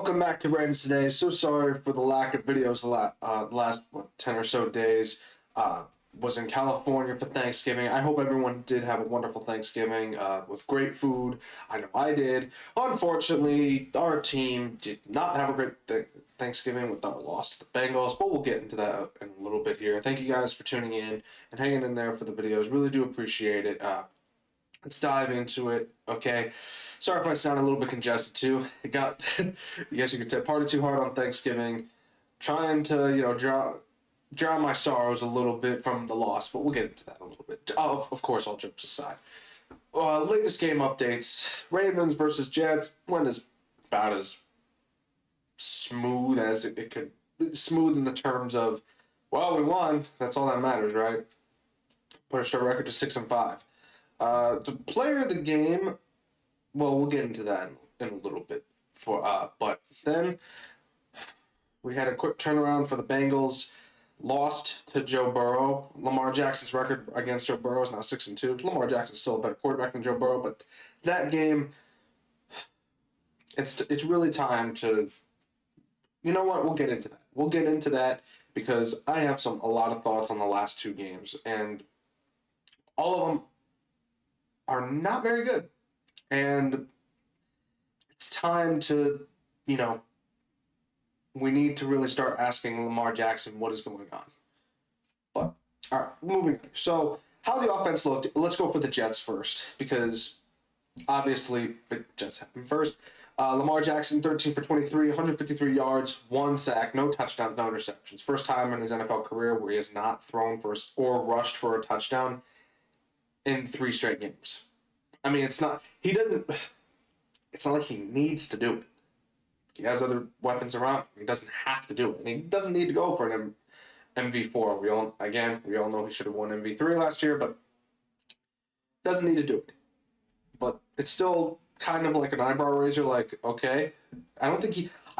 welcome back to Ravens Today. So sorry for the lack of videos the last 10 or so days. Was in California for Thanksgiving. I hope everyone did have a wonderful Thanksgiving with great food. I know I did. Unfortunately, our team did not have a great Thanksgiving with our loss to the Bengals, but we'll get into that in a little bit here. Thank you guys for tuning in and hanging in there for the videos. Really do appreciate it. Let's dive into it, okay? Sorry if I sound a little bit congested too. It got, I guess you could say, partied too hard on Thanksgiving. Trying to, drown my sorrows a little bit from the loss, but we'll get into that a little bit. Of course, all jokes aside. Latest game updates. Ravens versus Jets went about as smooth as it could. Smooth in the terms of, well, we won. That's all that matters, right? Pushed our record to 6-5. The player of the game, well, we'll get into that in a little bit. But then we had a quick turnaround for the Bengals. Lost to Joe Burrow. Lamar Jackson's record against Joe Burrow is now 6-2. Lamar Jackson's still a better quarterback than Joe Burrow, but that game, it's really time to. You know what? We'll get into that. We'll get into that because I have a lot of thoughts on the last two games, and all of them are not very good. And it's time to, we need to really start asking Lamar Jackson what is going on. But, all right, moving on. So, how the offense looked, let's go for the Jets first, because obviously the Jets happened first. Lamar Jackson, 13 for 23, 153 yards, 1 sack, no touchdowns, no interceptions. First time in his NFL career where he has not thrown for or rushed for a touchdown in 3 straight games. I mean, it's not like he needs to do it. He has other weapons around him. He doesn't have to do it. And he doesn't need to go for an MV4. We all know he should have won MV3 last year, but doesn't need to do it. But it's still kind of like an eyebrow raiser, like, okay. I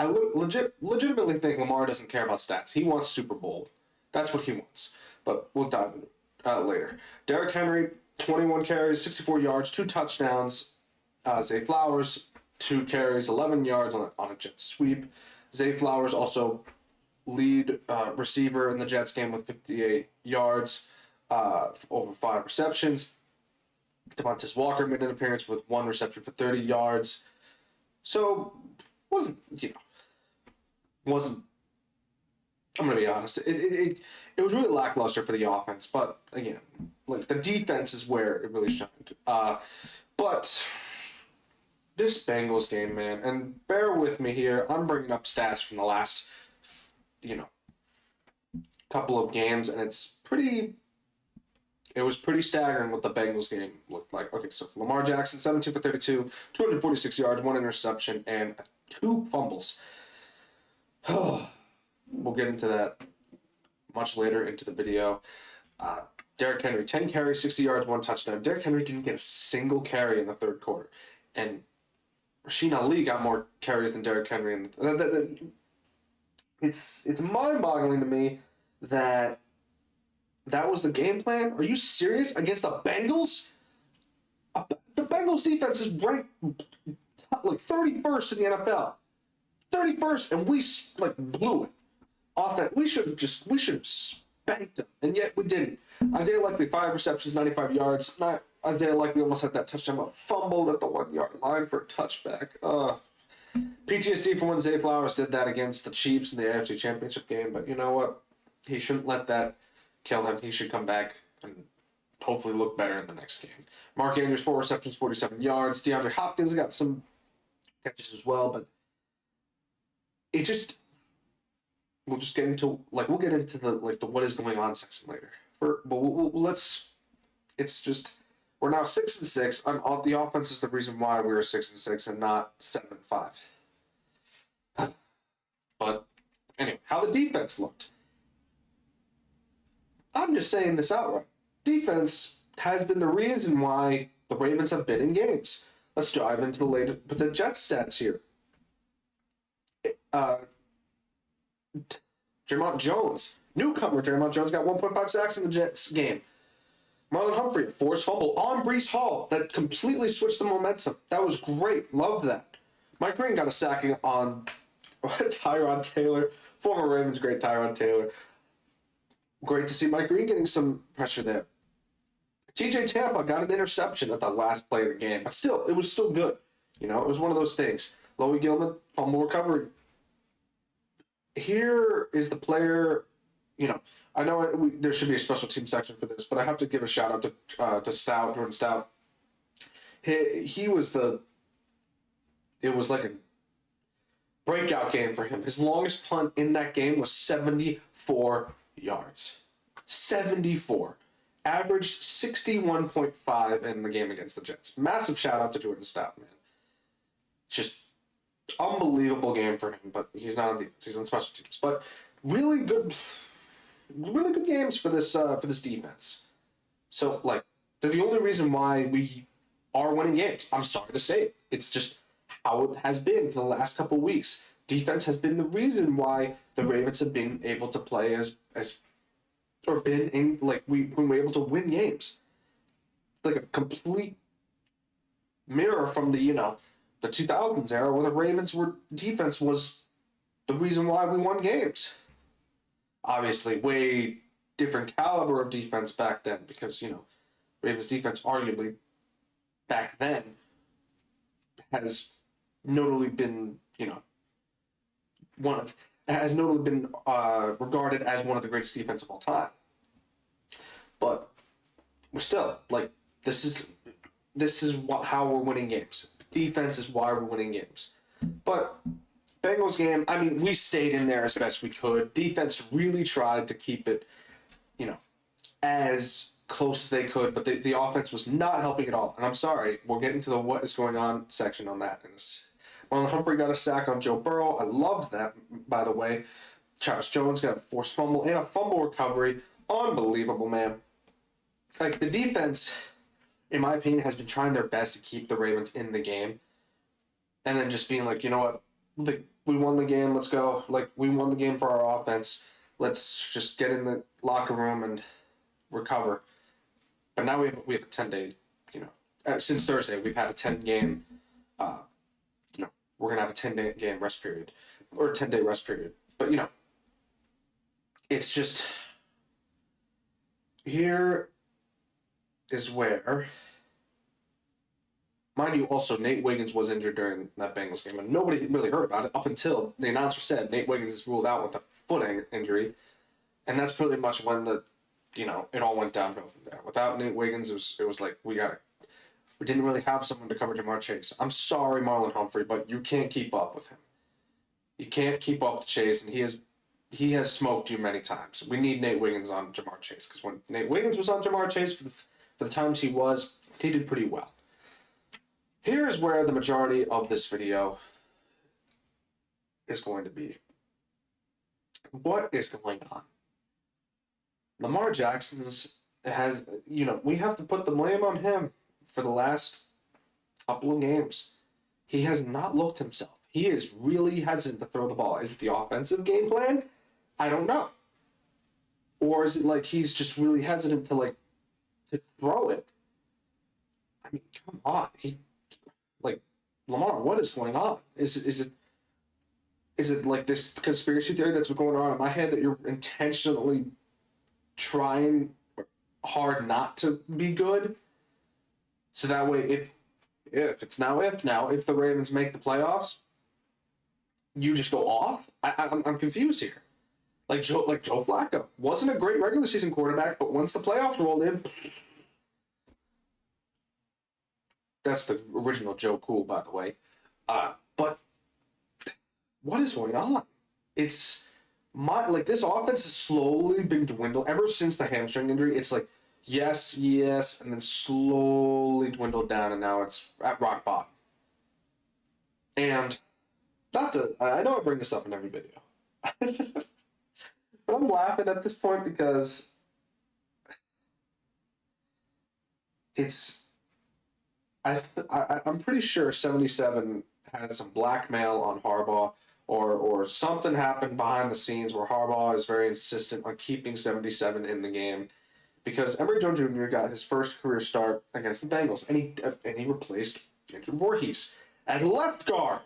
legitimately think Lamar doesn't care about stats. He wants Super Bowl. That's what he wants. But we'll dive into it later. Derrick Henry, 21 carries, 64 yards, 2 touchdowns. Zay Flowers, 2 carries, 11 yards on a Jets sweep. Zay Flowers also lead receiver in the Jets game with 58 yards, over 5 receptions. Devontae Walker made an appearance with 1 reception for 30 yards. So, wasn't, I'm going to be honest, it was really lackluster for the offense, but again, like the defense is where it really shined. But this Bengals game, man, and bear with me here, I'm bringing up stats from the last, couple of games, and it was pretty staggering what the Bengals game looked like. Okay, so Lamar Jackson, 17 for 32, 246 yards, 1 interception, and 2 fumbles. We'll get into that much later into the video. Derrick Henry, 10 carries, 60 yards, 1 touchdown. Derrick Henry didn't get a single carry in the third quarter. And Rasheen Ali got more carries than Derrick Henry. It's mind-boggling to me that was the game plan. Are you serious? Against the Bengals? The Bengals defense is ranked like 31st in the NFL. 31st, and we blew it. Offense, we should have spanked them, and yet we didn't. Isaiah Likely, 5 receptions, 95 yards. Isaiah Likely almost had that touchdown, but fumbled at the 1-yard line for a touchback. PTSD from when Zay Flowers did that against the Chiefs in the AFC Championship game, but you know what? He shouldn't let that kill him. He should come back and hopefully look better in the next game. Mark Andrews, 4 receptions, 47 yards. DeAndre Hopkins got some catches as well, but it just... We'll get into the what is going on section later. It's just, we're now 6-6. The offense is the reason why we were 6-6 and not 7-5. But anyway, how the defense looked. I'm just saying this outright. Defense has been the reason why the Ravens have been in games. Let's dive into the Jets stats here. Jermont Jones, newcomer Jermont Jones, got 1.5 sacks in the Jets game. Marlon Humphrey, forced fumble on Breece Hall that completely switched the momentum. That was great. Loved that. Mike Green got a sack on Tyrod Taylor, former Ravens great Tyrod Taylor. Great to see Mike Green getting some pressure there. TJ Tampa got an interception at the last play of the game, but still, it was still good. You know, it was one of those things. Loie Gilman, fumble recovery. Here is the player, you know, I know there should be a special team section for this, but I have to give a shout out to Stout, Jordan Stout. He was it was like a breakout game for him. His longest punt in that game was 74 yards. 74. Averaged 61.5 in the game against the Jets. Massive shout out to Jordan Stout, man. Just unbelievable game for him, but he's not on defense. He's on special teams. But really good games for this defense. So, like, they're the only reason why we are winning games. I'm sorry to say it. It's just how it has been for the last couple of weeks. Defense has been the reason why the Ravens have been able to play or been in, like, we've been able to win games. It's like a complete mirror from the 2000s era where the Ravens defense was the reason why we won games. Obviously, way different caliber of defense back then because, Ravens defense arguably back then has notably been, regarded as one of the greatest defense of all time. But we're still this is how we're winning games. Defense is why we're winning games. But Bengals game, I mean, we stayed in there as best we could. Defense really tried to keep it, as close as they could, but the offense was not helping at all. And I'm sorry, we'll get into the what is going on section on that. Marlon Humphrey got a sack on Joe Burrow. I loved that, by the way. Travis Jones got a forced fumble and a fumble recovery. Unbelievable, man. Like, the defense, in my opinion, has been trying their best to keep the Ravens in the game. And then just being like, you know what? Like, we won the game. Let's go. Like, we won the game for our offense. Let's just get in the locker room and recover. But now we have a 10-day, since Thursday, we've had a 10-game, we're going to have a 10-day game rest period. Or a 10-day rest period. But, it's just, here is where, mind you, also Nate Wiggins was injured during that Bengals game, and nobody really heard about it up until the announcer said Nate Wiggins is ruled out with a foot injury, and that's pretty much when it all went downhill from there. Without Nate Wiggins, it was like we didn't really have someone to cover Jamar Chase. I'm sorry, Marlon Humphrey, but you can't keep up with him. You can't keep up with Chase, and he has smoked you many times. We need Nate Wiggins on Jamar Chase, because when Nate Wiggins was on Jamar Chase for the times he did pretty well. Here's where the majority of this video is going to be. What is going on? Lamar Jackson's we have to put the blame on him for the last couple of games. He has not looked himself. He is really hesitant to throw the ball. Is it the offensive game plan? I don't know. Or is it like he's just really hesitant to throw it? I mean, come on. Lamar, what is going on? Is it like this conspiracy theory that's going on in my head that you're intentionally trying hard not to be good? So that way, if the Ravens make the playoffs, you just go off? I'm confused here. Like Joe Flacco wasn't a great regular season quarterback, but once the playoffs rolled in, that's the original Joe Cool, by the way. But what is going on? It's this offense has slowly been dwindled ever since the hamstring injury. It's like yes, and then slowly dwindled down, and now it's at rock bottom. And I know I bring this up in every video, but I'm laughing at this point because I'm pretty sure 77 had some blackmail on Harbaugh, or something happened behind the scenes where Harbaugh is very insistent on keeping 77 in the game, because Emory Jones Jr. got his first career start against the Bengals, and he replaced Andrew Voorhees at left guard,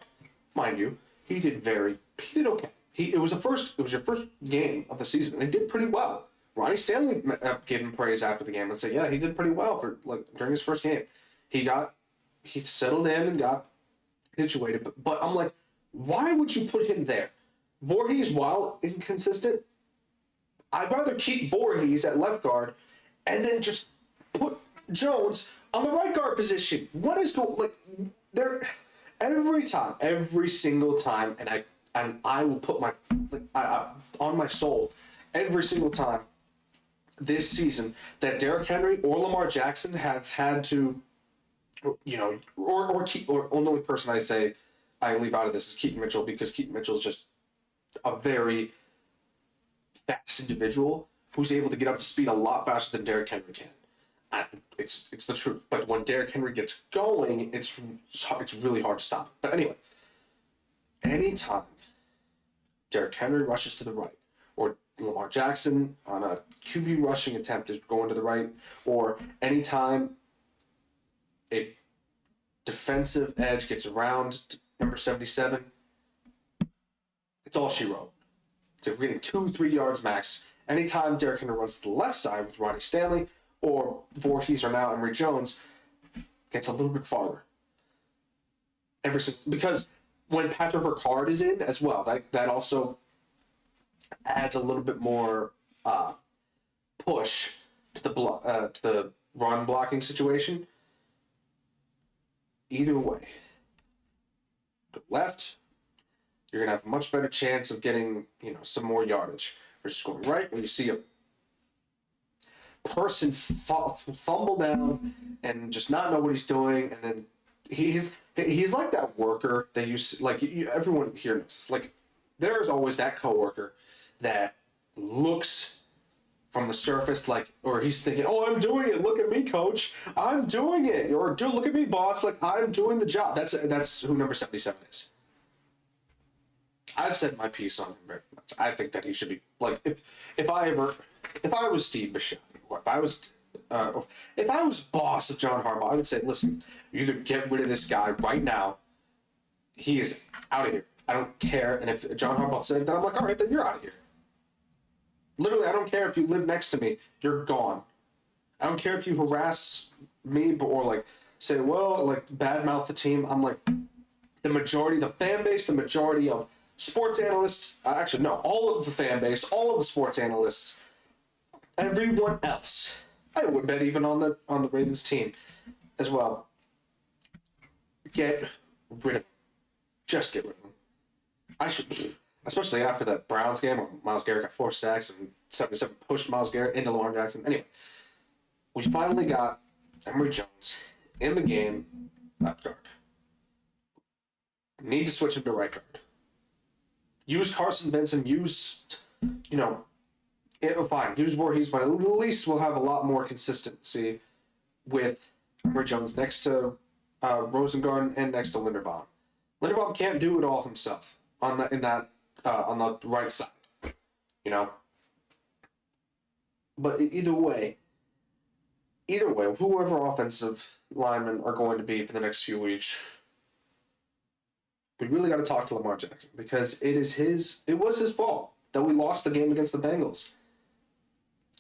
mind you. He did okay. It was your first game of the season, and he did pretty well. Ronnie Stanley gave him praise after the game and said, "Yeah, he did pretty well for during his first game. He settled in and got situated." But I'm like, why would you put him there? Voorhees, while inconsistent, I'd rather keep Voorhees at left guard and then just put Jones on the right guard position. What is going there? Every single time, and I will put my on my soul every single time this season that Derrick Henry or Lamar Jackson have had to, or only person I leave out of this is Keaton Mitchell, because Keaton Mitchell is just a very fast individual who's able to get up to speed a lot faster than Derrick Henry can. It's the truth. But when Derrick Henry gets going, it's really hard to stop. But anyway, anytime Derrick Henry rushes to the right, or Lamar Jackson on a QB rushing attempt is going to the right, or anytime a defensive edge gets around to number 77, it's all she wrote. So we're getting 2-3 yards max. Anytime Derrick Henry runs to the left side with Ronnie Stanley or Voorhees or now Emory Jones, gets a little bit farther. Because when Patrick Ricard is in as well, that also adds a little bit more push to the run blocking situation. Either way, go left, you're gonna have a much better chance of getting some more yardage versus going right, where you see a person fumble down and just not know what he's doing, and then he's like that worker that everyone here knows this. Like, there's always that coworker that looks from the surface or he's thinking, "Oh, I'm doing it. Look at me, coach. I'm doing it." Or, "Dude, look at me, boss. Like, I'm doing the job." That's who number 77 is. I've said my piece on him very much. I think that he should be if I was Steve Bisciotti, or if I was boss of John Harbaugh, I would say, "Listen, you either get rid of this guy right now. He is out of here. I don't care." And if John Harbaugh said that, I'm like, "All right, then you're out of here." Literally, I don't care if you live next to me. You're gone. I don't care if you harass me or say, badmouth the team. I'm like, the majority, the fan base, the majority of sports analysts, actually, no, all of the fan base, all of the sports analysts, everyone else, I would bet even on the Ravens team as well, get rid of him. Just get rid of him. I should, especially after that Browns game where Myles Garrett got 4 sacks and 77 pushed Myles Garrett into Lamar Jackson. Anyway, we finally got Emory Jones in the game, left guard. Need to switch him to right guard. Use Carson Benson, fine, use Voorhees, but at least we'll have a lot more consistency with Emory Jones next to Rosengarten and next to Linderbaum. Linderbaum can't do it all himself on the right side, But either way, whoever offensive linemen are going to be for the next few weeks, we really got to talk to Lamar Jackson, because it was his fault that we lost the game against the Bengals.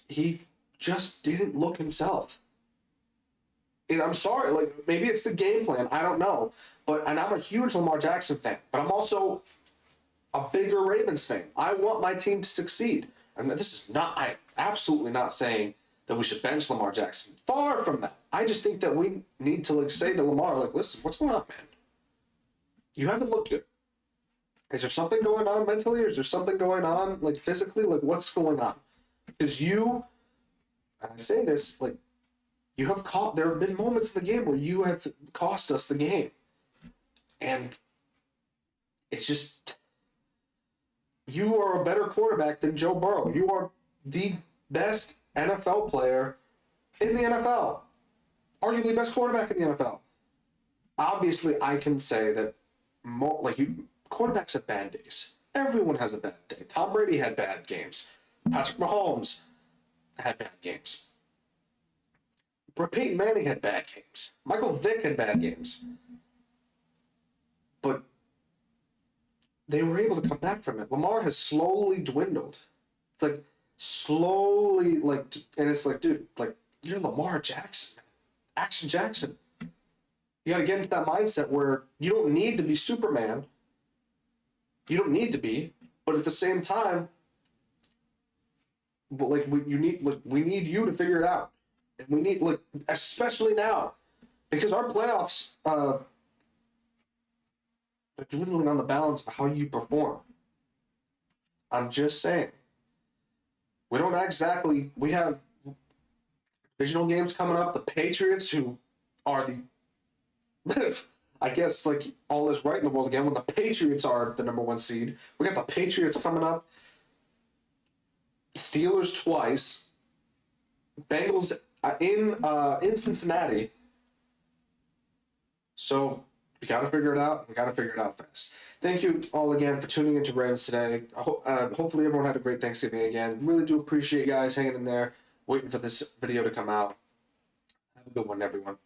He just didn't look himself. And I'm sorry, maybe it's the game plan, I don't know. And I'm a huge Lamar Jackson fan, but I'm also a bigger Ravens fan. I want my team to succeed. And I'm absolutely not saying that we should bench Lamar Jackson. Far from that. I just think that we need to say to Lamar, "Listen, what's going on, man? You haven't looked good. Is there something going on mentally, or is there something going on physically? What's going on?" Because and I say this, there have been moments in the game where you have cost us the game. And it's just, you are a better quarterback than Joe Burrow. You are the best NFL player in the NFL. Arguably best quarterback in the NFL. Obviously, I can say that quarterbacks have bad days. Everyone has a bad day. Tom Brady had bad games. Patrick Mahomes had bad games. Peyton Manning had bad games. Michael Vick had bad games. But they were able to come back from it. Lamar has slowly dwindled. It's like slowly, like, and it's like, dude, like, you're Lamar Jackson, Action Jackson. You got to get into that mindset where you don't need to be Superman. You don't need to be, but at the same time, but like we need you to figure it out, and we need, like, especially now, because our playoffs are dwindling on the balance of how you perform. I'm just saying, we don't exactly, we have divisional games coming up. The Patriots, who are the I guess, like, all is right in the world again when the Patriots are the number one seed. We got the Patriots coming up, Steelers twice, Bengals in Cincinnati. So we got to figure it out. We got to figure it out fast. Thank you all again for tuning into Ravens today. Hopefully everyone had a great Thanksgiving again. Really do appreciate you guys hanging in there, waiting for this video to come out. Have a good one, everyone.